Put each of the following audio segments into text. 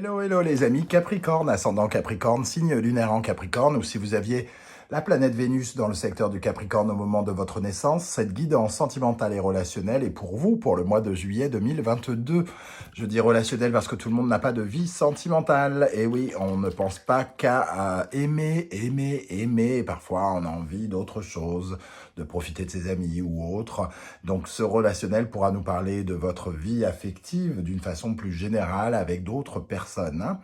Hello, hello les amis Capricorne, ascendant Capricorne, signe lunaire en Capricorne, ou si vous aviez la planète Vénus dans le secteur du Capricorne au moment de votre naissance, cette guidance sentimentale et relationnelle est pour vous pour le mois de juillet 2022. Je dis relationnel parce que tout le monde n'a pas de vie sentimentale. Et oui, on ne pense pas qu'à aimer, aimer, aimer. Parfois, on a envie d'autre chose, de profiter de ses amis ou autre. Donc, ce relationnel pourra nous parler de votre vie affective d'une façon plus générale avec d'autres personnes, hein.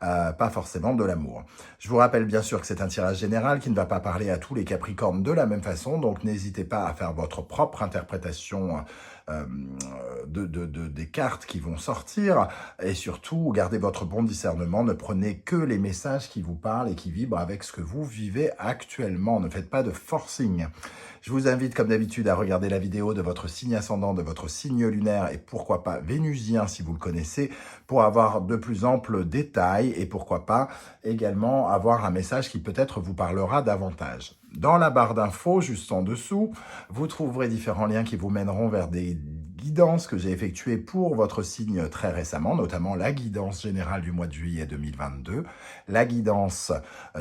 Pas forcément de l'amour. Je vous rappelle bien sûr que c'est un tirage général qui ne va pas parler à tous les Capricornes de la même façon, donc n'hésitez pas à faire votre propre interprétation des cartes qui vont sortir, et surtout gardez votre bon discernement, ne prenez que les messages qui vous parlent et qui vibrent avec ce que vous vivez actuellement, ne faites pas de forcing. Je vous invite comme d'habitude à regarder la vidéo de votre signe ascendant, de votre signe lunaire et pourquoi pas vénusien si vous le connaissez, pour avoir de plus amples détails et pourquoi pas également avoir un message qui peut-être vous parlera davantage. Dans la barre d'infos, juste en dessous, vous trouverez différents liens qui vous mèneront vers des guidances que j'ai effectuées pour votre signe très récemment, notamment la guidance générale du mois de juillet 2022, la guidance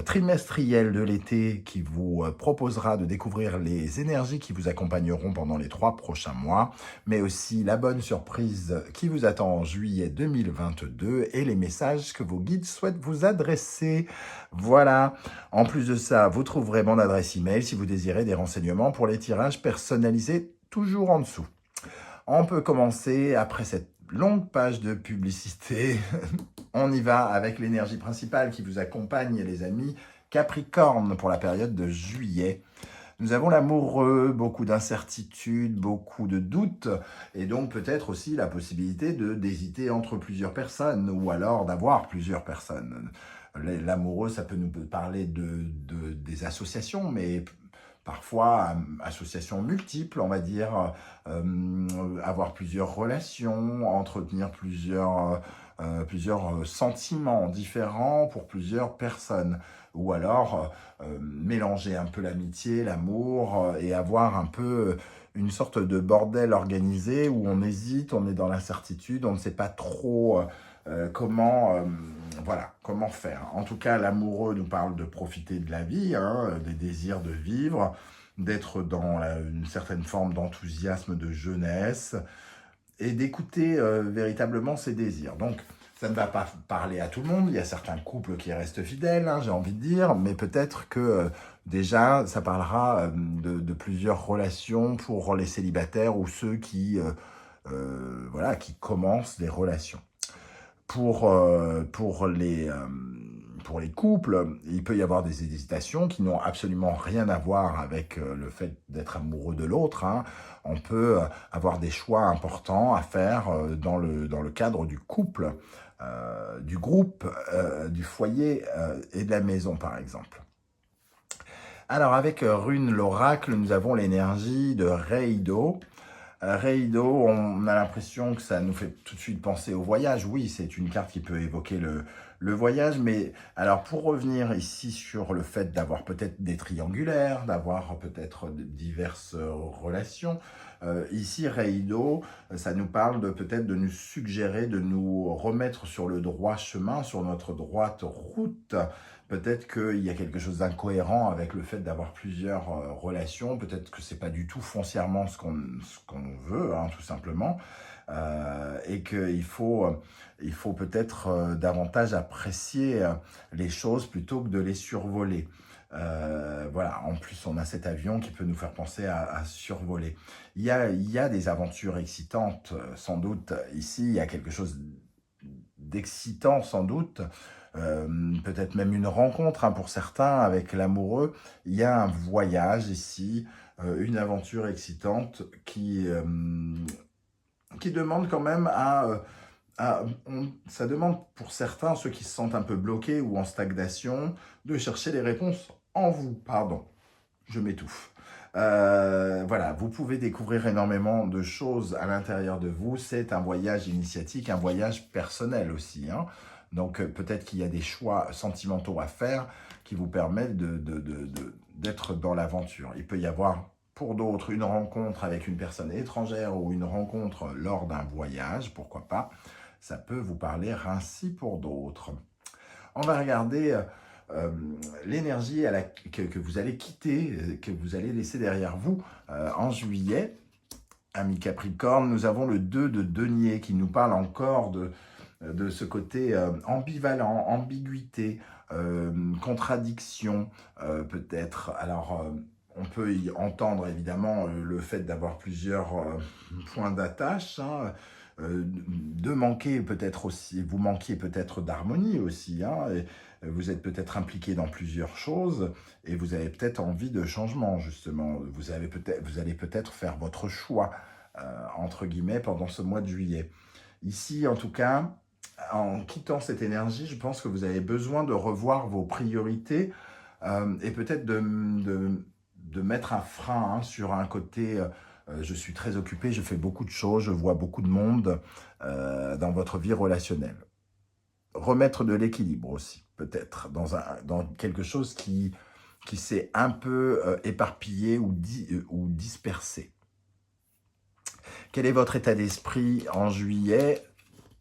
trimestrielle de l'été qui vous proposera de découvrir les énergies qui vous accompagneront pendant les 3 prochains mois, mais aussi la bonne surprise qui vous attend en juillet 2022 et les messages que vos guides souhaitent vous adresser. Voilà. En plus de ça, vous trouverez mon adresse email si vous désirez des renseignements pour les tirages personnalisés, toujours en dessous. On peut commencer après cette longue page de publicité. On y va avec l'énergie principale qui vous accompagne, les amis Capricorne, pour la période de juillet. Nous avons l'amoureux, beaucoup d'incertitudes, beaucoup de doutes, et donc peut-être aussi la possibilité d'hésiter entre plusieurs personnes, ou alors d'avoir plusieurs personnes. L'amoureux, ça peut nous parler des associations, mais parfois associations multiples, on va dire, avoir plusieurs relations, entretenir plusieurs sentiments différents pour plusieurs personnes, ou alors mélanger un peu l'amitié, l'amour, et avoir un peu une sorte de bordel organisé où on hésite, on est dans l'incertitude, on ne sait pas trop comment faire. En tout cas, l'amoureux nous parle de profiter de la vie, hein, des désirs de vivre, d'être dans une certaine forme d'enthousiasme de jeunesse et d'écouter véritablement ses désirs. Donc, ça ne va pas parler à tout le monde. Il y a certains couples qui restent fidèles, hein, j'ai envie de dire, mais peut-être que déjà, ça parlera de plusieurs relations pour les célibataires ou ceux qui commencent des relations. Pour les couples, il peut y avoir des hésitations qui n'ont absolument rien à voir avec le fait d'être amoureux de l'autre, hein. On peut avoir des choix importants à faire dans le cadre du couple, du groupe, du foyer et de la maison, par exemple. Alors, avec Rune l'oracle, nous avons l'énergie de Reido. Reido, on a l'impression que ça nous fait tout de suite penser au voyage. Oui, c'est une carte qui peut évoquer le voyage, mais alors pour revenir ici sur le fait d'avoir peut-être des triangulaires, d'avoir peut-être diverses relations, ici Reido, ça nous parle peut-être de nous suggérer, de nous remettre sur le droit chemin, sur notre droite route. Peut-être qu'il y a quelque chose d'incohérent avec le fait d'avoir plusieurs relations. Peut-être que c'est pas du tout foncièrement ce qu'on veut, hein, tout simplement. Et qu'il faut peut-être davantage apprécier les choses plutôt que de les survoler. Voilà, en plus on a cet avion qui peut nous faire penser à survoler. Il y a des aventures excitantes, sans doute. Ici, il y a quelque chose d'excitant, sans doute. Peut-être même une rencontre, hein, pour certains avec l'amoureux. Il y a un voyage ici, une aventure excitante qui demande quand même ça demande pour certains, ceux qui se sentent un peu bloqués ou en stagnation, de chercher les réponses en vous. Pardon, je m'étouffe. Voilà, vous pouvez découvrir énormément de choses à l'intérieur de vous. C'est un voyage initiatique, un voyage personnel aussi, hein. Donc peut-être qu'il y a des choix sentimentaux à faire qui vous permettent d'être dans l'aventure. Il peut y avoir pour d'autres une rencontre avec une personne étrangère ou une rencontre lors d'un voyage, pourquoi pas. ça peut vous parler ainsi pour d'autres. On va regarder l'énergie que vous allez quitter, que vous allez laisser derrière vous en juillet. Amis Capricorne, nous avons le 2 de denier qui nous parle encore de ce côté ambivalent, ambiguïté, contradiction peut-être. Alors, on peut y entendre évidemment le fait d'avoir plusieurs points d'attache, hein, de manquer peut-être aussi, vous manquiez peut-être d'harmonie aussi, hein, et vous êtes peut-être impliqué dans plusieurs choses et vous avez peut-être envie de changement justement. Vous allez peut-être faire votre choix entre guillemets pendant ce mois de juillet. Ici, en tout cas, en quittant cette énergie, je pense que vous avez besoin de revoir vos priorités et peut-être de mettre un frein hein, sur un côté je suis très occupé, je fais beaucoup de choses, je vois beaucoup de monde dans votre vie relationnelle. Remettre de l'équilibre aussi, peut-être, dans quelque chose qui s'est un peu éparpillé ou dispersé. Quel est votre état d'esprit en juillet?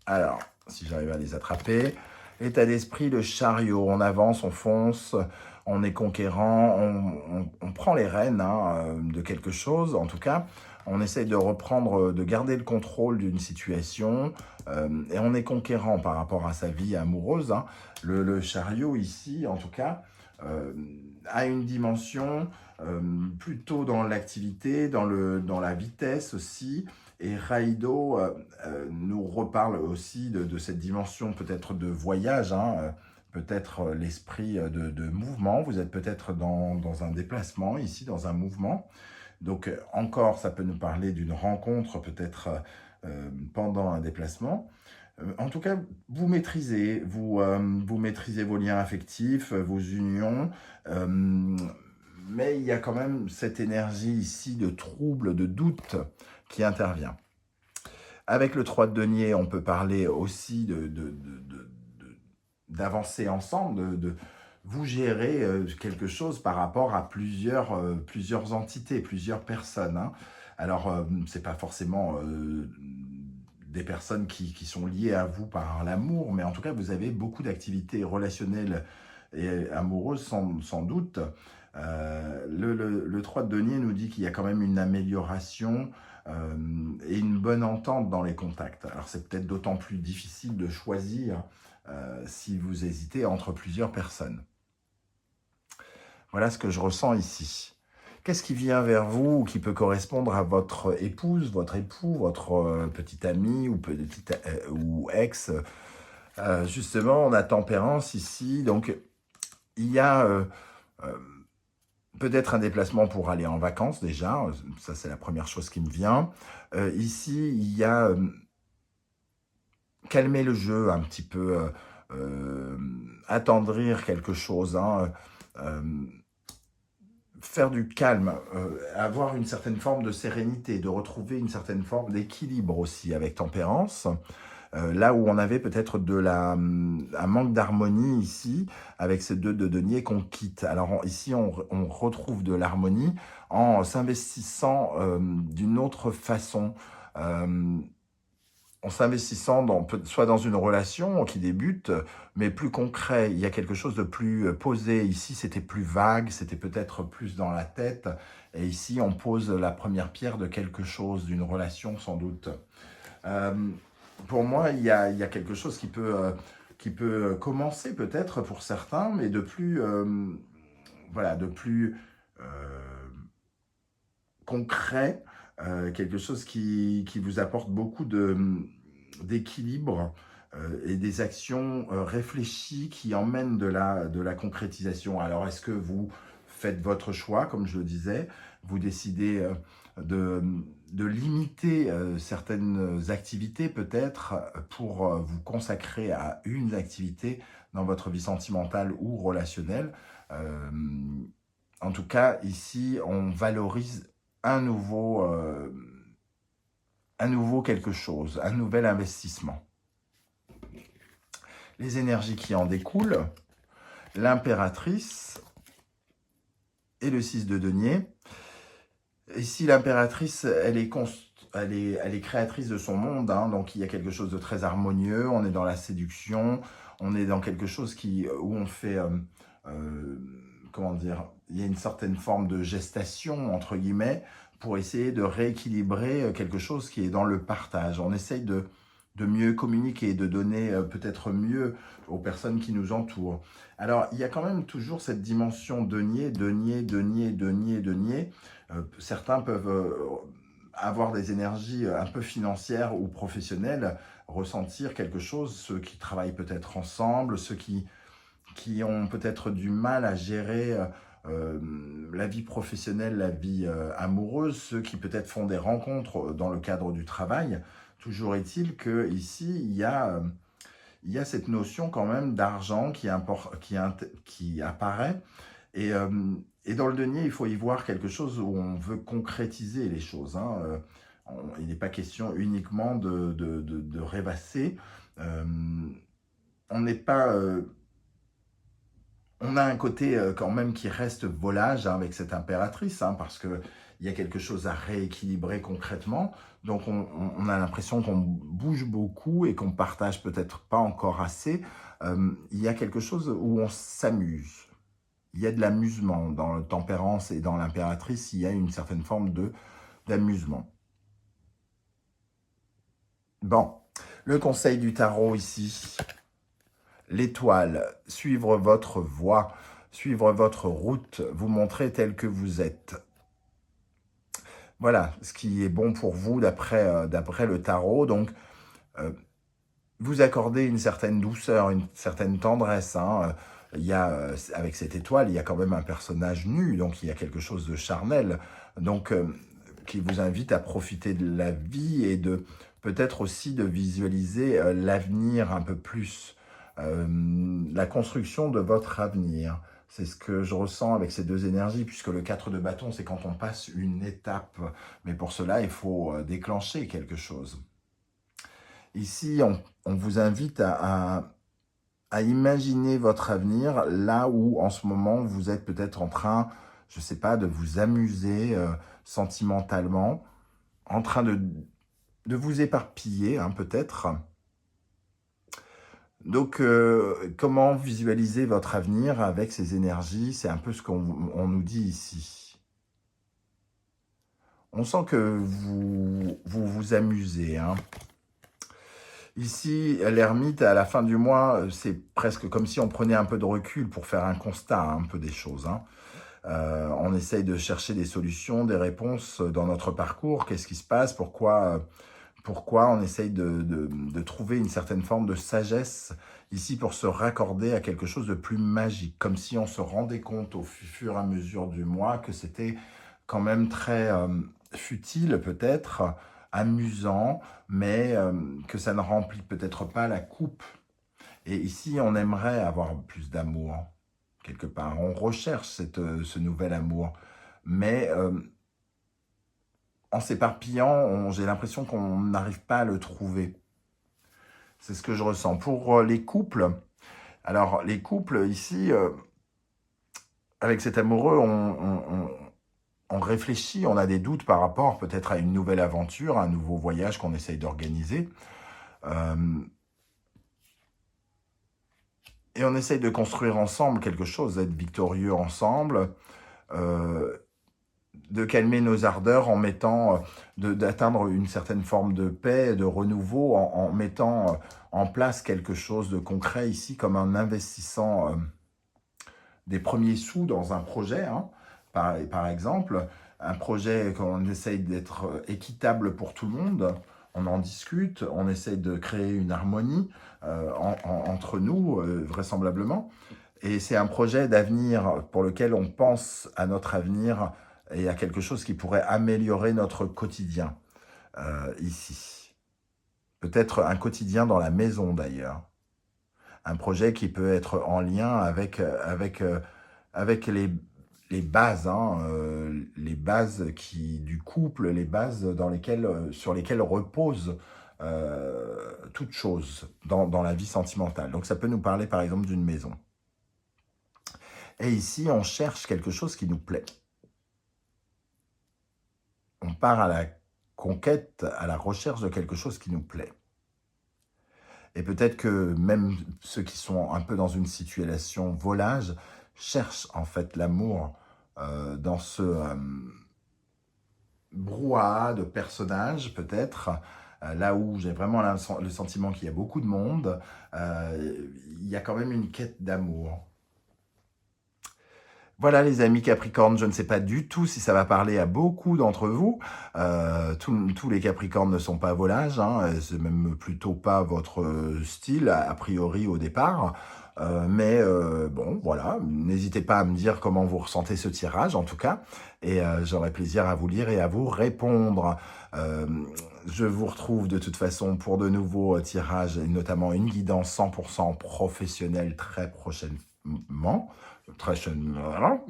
Alors, si j'arrive à les attraper, état d'esprit, le chariot, on avance, on fonce, on est conquérant, on prend les rênes hein, de quelque chose, en tout cas, on essaye de reprendre, de garder le contrôle d'une situation, et on est conquérant par rapport à sa vie amoureuse. Hein. Le chariot ici, en tout cas, a une dimension plutôt dans l'activité, dans la vitesse aussi. Et Raido nous reparle aussi de cette dimension peut-être de voyage, hein, peut-être l'esprit de mouvement. Vous êtes peut-être dans un déplacement ici, dans un mouvement. Donc encore, ça peut nous parler d'une rencontre peut-être pendant un déplacement. En tout cas, vous maîtrisez, vous maîtrisez vos liens affectifs, vos unions, mais il y a quand même cette énergie ici de trouble, de doute qui intervient. Avec le 3 de denier, on peut parler aussi d'avancer ensemble, de vous gérer quelque chose par rapport à plusieurs entités, plusieurs personnes. Hein. Alors, ce n'est pas forcément des personnes qui sont liées à vous par l'amour, mais en tout cas, vous avez beaucoup d'activités relationnelles et amoureuses sans doute. Le 3 de denier nous dit qu'il y a quand même une amélioration et une bonne entente dans les contacts. Alors c'est peut-être d'autant plus difficile de choisir si vous hésitez entre plusieurs personnes. Voilà ce que je ressens ici. Qu'est-ce qui vient vers vous ou qui peut correspondre à votre épouse, votre époux, votre petite amie ou ex justement, on a tempérance ici, donc il y a peut-être un déplacement pour aller en vacances déjà, ça c'est la première chose qui me vient. Ici, il y a calmer le jeu un petit peu, attendrir quelque chose, hein, faire du calme, avoir une certaine forme de sérénité, de retrouver une certaine forme d'équilibre aussi avec tempérance. Là où on avait peut-être un manque d'harmonie ici, avec ces 2 de denier qu'on quitte. Alors ici, on retrouve de l'harmonie en s'investissant d'une autre façon, en s'investissant soit dans une relation qui débute, mais plus concret. Il y a quelque chose de plus posé. Ici, c'était plus vague, c'était peut-être plus dans la tête. Et ici, on pose la première pierre de quelque chose, d'une relation sans doute. Pour moi, il y a quelque chose qui peut commencer peut-être pour certains, mais de plus, voilà, de plus concret, quelque chose qui vous apporte beaucoup d'équilibre et des actions réfléchies qui emmènent de la concrétisation. Alors, est-ce que vous faites votre choix, comme je le disais, vous décidez de limiter certaines activités peut-être pour vous consacrer à une activité dans votre vie sentimentale ou relationnelle. En tout cas, ici, on valorise un nouveau quelque chose, un nouvel investissement. Les énergies qui en découlent, l'impératrice et le 6 de denier. Ici, l'impératrice, elle est elle est créatrice de son monde, hein, donc il y a quelque chose de très harmonieux, on est dans la séduction, on est dans quelque chose où on fait, euh, comment dire, il y a une certaine forme de gestation, entre guillemets, pour essayer de rééquilibrer quelque chose qui est dans le partage. On essaye de mieux communiquer, de donner peut-être mieux aux personnes qui nous entourent. Alors, il y a quand même toujours cette dimension denier, denier, denier, denier, denier. Certains peuvent avoir des énergies un peu financières ou professionnelles, ressentir quelque chose, ceux qui travaillent peut-être ensemble, ceux qui ont peut-être du mal à gérer la vie professionnelle, la vie amoureuse, ceux qui peut-être font des rencontres dans le cadre du travail. Toujours est-il qu'ici, il y a cette notion quand même d'argent qui apparaît. Et dans le denier, il faut y voir quelque chose où on veut concrétiser les choses, hein. Il n'est pas question uniquement de rêvasser. Euh, on n'est pas... on a un côté quand même qui reste volage, hein, avec cette impératrice, hein, parce qu'il y a quelque chose à rééquilibrer concrètement. Donc on a l'impression qu'on bouge beaucoup et qu'on partage peut-être pas encore assez. Il y a quelque chose où on s'amuse. Il y a de l'amusement dans le tempérance et dans l'impératrice, il y a une certaine forme d'amusement. Bon, le conseil du tarot ici, l'étoile, suivre votre voie, suivre votre route, vous montrer tel que vous êtes. Voilà ce qui est bon pour vous d'après le tarot. Donc, vous accordez une certaine douceur, une certaine tendresse, hein. Il y a, avec cette étoile, il y a quand même un personnage nu, donc il y a quelque chose de charnel, donc qui vous invite à profiter de la vie et de peut-être aussi de visualiser l'avenir un peu plus, la construction de votre avenir. C'est ce que je ressens avec ces deux énergies, puisque le 4 de bâton, c'est quand on passe une étape, mais pour cela, il faut déclencher quelque chose. Ici, on vous invite à imaginer votre avenir là où, en ce moment, vous êtes peut-être en train, je ne sais pas, de vous amuser sentimentalement, en train de vous éparpiller, hein, peut-être. Donc, comment visualiser votre avenir avec ces énergies? C'est un peu ce qu'on nous dit ici. On sent que vous amusez, hein. Ici, l'ermite, à la fin du mois, c'est presque comme si on prenait un peu de recul pour faire un constat, hein, un peu des choses, hein. On essaye de chercher des solutions, des réponses dans notre parcours. Qu'est-ce qui se passe? Pourquoi on essaye de trouver une certaine forme de sagesse ici pour se raccorder à quelque chose de plus magique, comme si on se rendait compte au fur et à mesure du mois que c'était quand même très futile peut-être, amusant, mais que ça ne remplit peut-être pas la coupe. Et ici, on aimerait avoir plus d'amour, quelque part. On recherche ce nouvel amour, mais en s'éparpillant, j'ai l'impression qu'on n'arrive pas à le trouver. C'est ce que je ressens. Pour les couples, alors les couples ici, avec cet amoureux, on réfléchit, on a des doutes par rapport peut-être à une nouvelle aventure, un nouveau voyage qu'on essaye d'organiser. Et on essaye de construire ensemble quelque chose, d'être victorieux ensemble, de calmer nos ardeurs en mettant, d'atteindre une certaine forme de paix, de renouveau, en mettant en place quelque chose de concret ici, comme en investissant des premiers sous dans un projet, hein, par exemple, un projet qu'on essaye d'être équitable pour tout le monde. On en discute, on essaye de créer une harmonie entre nous, vraisemblablement. Et c'est un projet d'avenir pour lequel on pense à notre avenir et à quelque chose qui pourrait améliorer notre quotidien ici. Peut-être un quotidien dans la maison d'ailleurs. Un projet qui peut être en lien avec les bases, hein, les bases du couple, les bases sur lesquelles repose toute chose dans la vie sentimentale. Donc ça peut nous parler par exemple d'une maison. Et ici, on cherche quelque chose qui nous plaît. On part à la conquête, à la recherche de quelque chose qui nous plaît. Et peut-être que même ceux qui sont un peu dans une situation volage cherchent en fait l'amour dans ce brouhaha de personnages peut-être, là où j'ai vraiment le sentiment qu'il y a beaucoup de monde, il y a quand même une quête d'amour. Voilà les amis Capricorne, je ne sais pas du tout si ça va parler à beaucoup d'entre vous. Tous les Capricornes ne sont pas volages, hein, c'est même plutôt pas votre style a priori au départ. Bon, voilà, n'hésitez pas à me dire comment vous ressentez ce tirage en tout cas. Et j'aurai plaisir à vous lire et à vous répondre. Je vous retrouve de toute façon pour de nouveaux tirages, et notamment une guidance 100% professionnelle très prochainement. Voilà.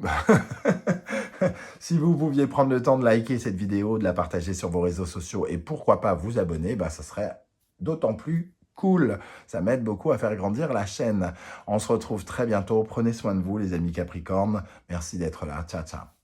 Si vous pouviez prendre le temps de liker cette vidéo, de la partager sur vos réseaux sociaux et pourquoi pas vous abonner, bah, ça serait d'autant plus cool. Ça m'aide beaucoup à faire grandir la chaîne. On se retrouve très bientôt. Prenez soin de vous les amis Capricornes. Merci d'être là. Ciao, ciao.